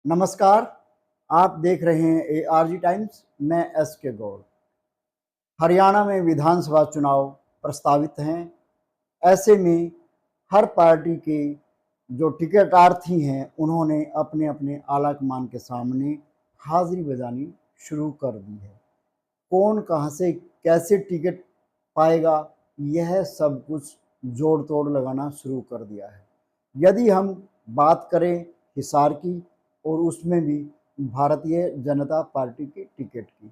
नमस्कार, आप देख रहे हैं ARG टाइम्स। मैं SK गौर। हरियाणा में विधानसभा चुनाव प्रस्तावित हैं। ऐसे में हर पार्टी के जो टिकटार्थी हैं उन्होंने अपने अपने आलाकमान के सामने हाजिरी बजानी शुरू कर दी है। कौन कहाँ से कैसे टिकट पाएगा, यह सब कुछ जोड़ तोड़ लगाना शुरू कर दिया है। यदि हम बात करें हिसार की और उसमें भी भारतीय जनता पार्टी के टिकट की,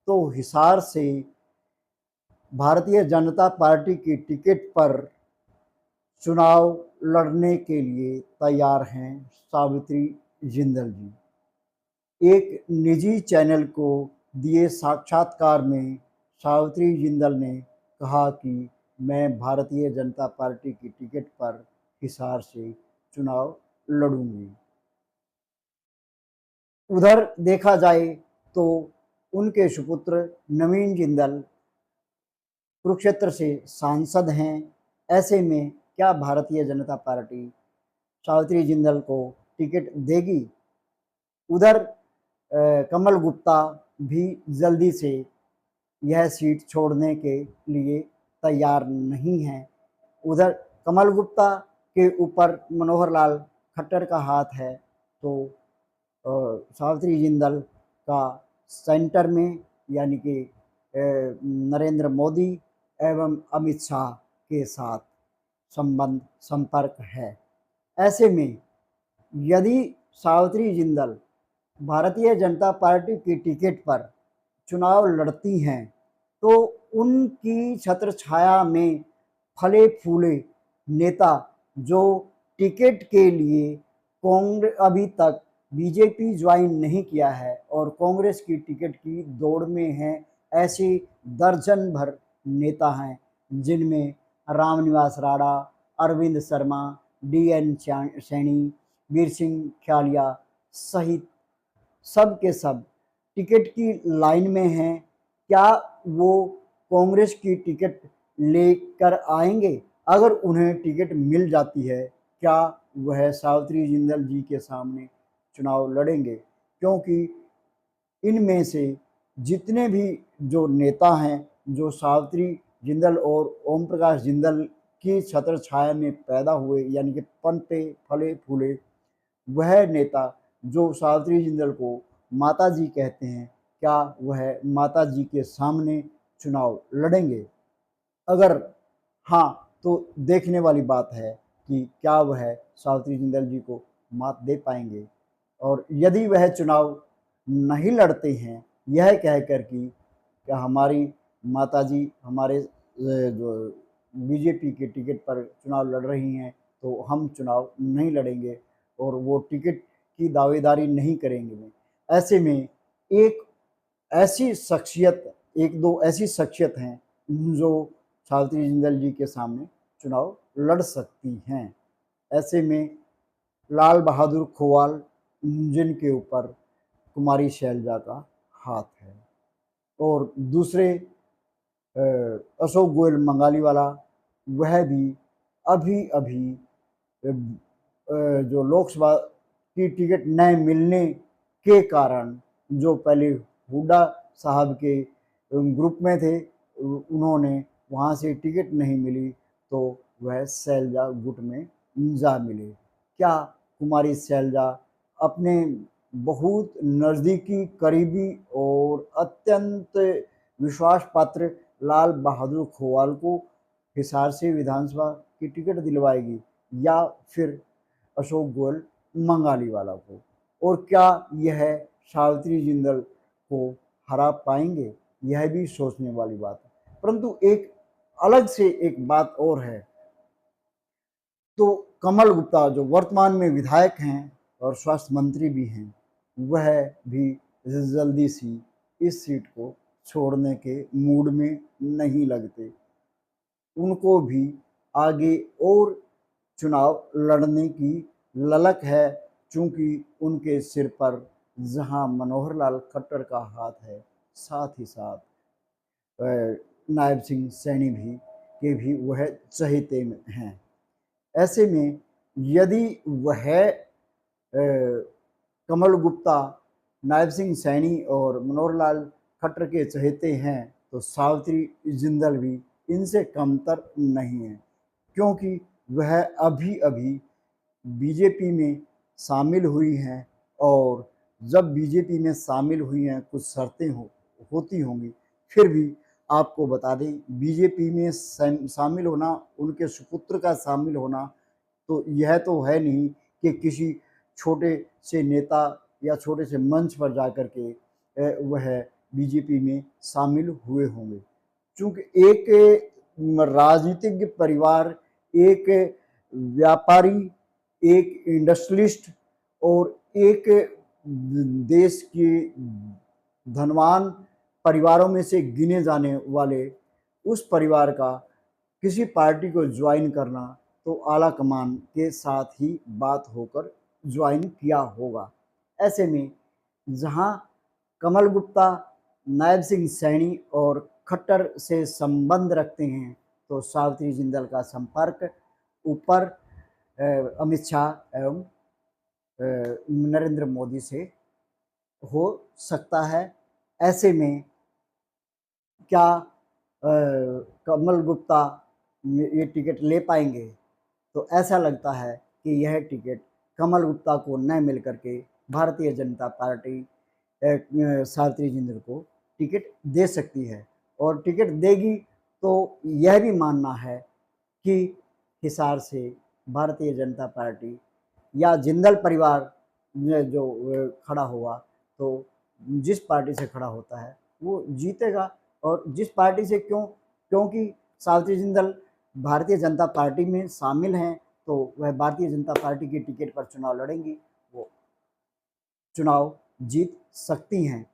तो हिसार से भारतीय जनता पार्टी की टिकट पर चुनाव लड़ने के लिए तैयार हैं सावित्री जिंदल जी। एक निजी चैनल को दिए साक्षात्कार में सावित्री जिंदल ने कहा कि मैं भारतीय जनता पार्टी की टिकट पर हिसार से चुनाव लड़ूंगी। उधर देखा जाए तो उनके सुपुत्र नवीन जिंदल कुरुक्षेत्र से सांसद हैं। ऐसे में क्या भारतीय जनता पार्टी सावित्री जिंदल को टिकट देगी? उधर कमल गुप्ता भी जल्दी से यह सीट छोड़ने के लिए तैयार नहीं हैं। उधर कमल गुप्ता के ऊपर मनोहर लाल खट्टर का हाथ है, तो सावित्री जिंदल का सेंटर में यानी कि नरेंद्र मोदी एवं अमित शाह के साथ संबंध संपर्क है। ऐसे में यदि सावित्री जिंदल भारतीय जनता पार्टी की टिकट पर चुनाव लड़ती हैं तो उनकी छत्र छाया में फले फूले नेता जो टिकट के लिए कांग्रेस अभी तक बीजेपी ज्वाइन नहीं किया है और कांग्रेस की टिकट की दौड़ में हैं, ऐसे दर्जन भर नेता हैं जिनमें रामनिवास राणा, अरविंद शर्मा, DN सैनी, वीर सिंह ख्यालिया सहित सब के सब टिकट की लाइन में हैं। क्या वो कांग्रेस की टिकट लेकर आएंगे? अगर उन्हें टिकट मिल जाती है, क्या वह सावित्री जिंदल जी के सामने चुनाव लड़ेंगे? क्योंकि इनमें से जितने भी जो नेता हैं जो सावित्री जिंदल और ओम प्रकाश जिंदल की छत्र छाया में पैदा हुए यानी कि पनपे फले फूले, वह नेता जो सावित्री जिंदल को माता जी कहते हैं, क्या वह माता जी के सामने चुनाव लड़ेंगे? अगर हाँ, तो देखने वाली बात है कि क्या वह सावित्री जिंदल जी को मात दे पाएंगे। और यदि वह चुनाव नहीं लड़ते हैं, यह कहकर कि क्या हमारी माताजी हमारे जो बीजेपी के टिकट पर चुनाव लड़ रही हैं तो हम चुनाव नहीं लड़ेंगे और वो टिकट की दावेदारी नहीं करेंगे। ऐसे में एक ऐसी शख्सियत एक दो ऐसी शख्सियत हैं जो सावित्री जिंदल जी के सामने चुनाव लड़ सकती हैं। ऐसे में लाल बहादुर खोवाल जिनके ऊपर कुमारी शैलजा का हाथ है और दूसरे अशोक गोयल मंगाली वाला, वह भी अभी अभी जो लोकसभा की टिकट न मिलने के कारण जो पहले हुड्डा साहब के ग्रुप में थे, उन्होंने वहाँ से टिकट नहीं मिली तो वह शैलजा गुट में जा मिले। क्या कुमारी शैलजा अपने बहुत नज़दीकी करीबी और अत्यंत विश्वास पात्र लाल बहादुर खोवाल को हिसार से विधानसभा की टिकट दिलवाएगी या फिर अशोक गोयल मंगाली वाला को? और क्या यह सावित्री जिंदल को हरा पाएंगे? यह भी सोचने वाली बात है। परंतु एक अलग से एक बात और है, तो कमल गुप्ता जो वर्तमान में विधायक हैं और स्वास्थ्य मंत्री भी हैं, वह भी जल्दी सी इस सीट को छोड़ने के मूड में नहीं लगते। उनको भी आगे और चुनाव लड़ने की ललक है, चूंकि उनके सिर पर जहां मनोहर लाल खट्टर का हाथ है, साथ ही साथ नायब सिंह सैनी भी वह चहेते में हैं। ऐसे में यदि वह कमल गुप्ता नायब सिंह सैनी और मनोहर लाल खट्टर के चहेते हैं तो सावित्री जिंदल भी इनसे कमतर नहीं है, क्योंकि वह अभी अभी बीजेपी में शामिल हुई हैं और जब बीजेपी में शामिल हुई हैं कुछ शर्तें होती होंगी। फिर भी आपको बता दें, बीजेपी में शामिल होना, उनके सुपुत्र का शामिल होना, तो यह तो है नहीं कि किसी छोटे से नेता या छोटे से मंच पर जाकर के वह बीजेपी में शामिल हुए होंगे। चूँकि एक राजनीतिक परिवार, एक व्यापारी, एक इंडस्ट्रियलिस्ट और एक देश के धनवान परिवारों में से गिने जाने वाले उस परिवार का किसी पार्टी को ज्वाइन करना तो आला कमान के साथ ही बात होकर ज्वाइन किया होगा। ऐसे में जहां कमल गुप्ता नायब सिंह सैनी और खट्टर से संबंध रखते हैं तो सावित्री जिंदल का संपर्क ऊपर अमित शाह एवं नरेंद्र मोदी से हो सकता है। ऐसे में क्या कमल गुप्ता ये टिकट ले पाएंगे? तो ऐसा लगता है कि यह टिकट कमल गुप्ता को न मिल करके भारतीय जनता पार्टी सावित्री जिंदल को टिकट दे सकती है, और टिकट देगी तो यह भी मानना है कि हिसार से भारतीय जनता पार्टी या जिंदल परिवार में जो खड़ा हुआ तो जिस पार्टी से खड़ा होता है वो जीतेगा। और जिस पार्टी से क्योंकि सावित्री जिंदल भारतीय जनता पार्टी में शामिल हैं तो वह भारतीय जनता पार्टी की टिकट पर चुनाव लड़ेंगी, वो चुनाव जीत सकती हैं।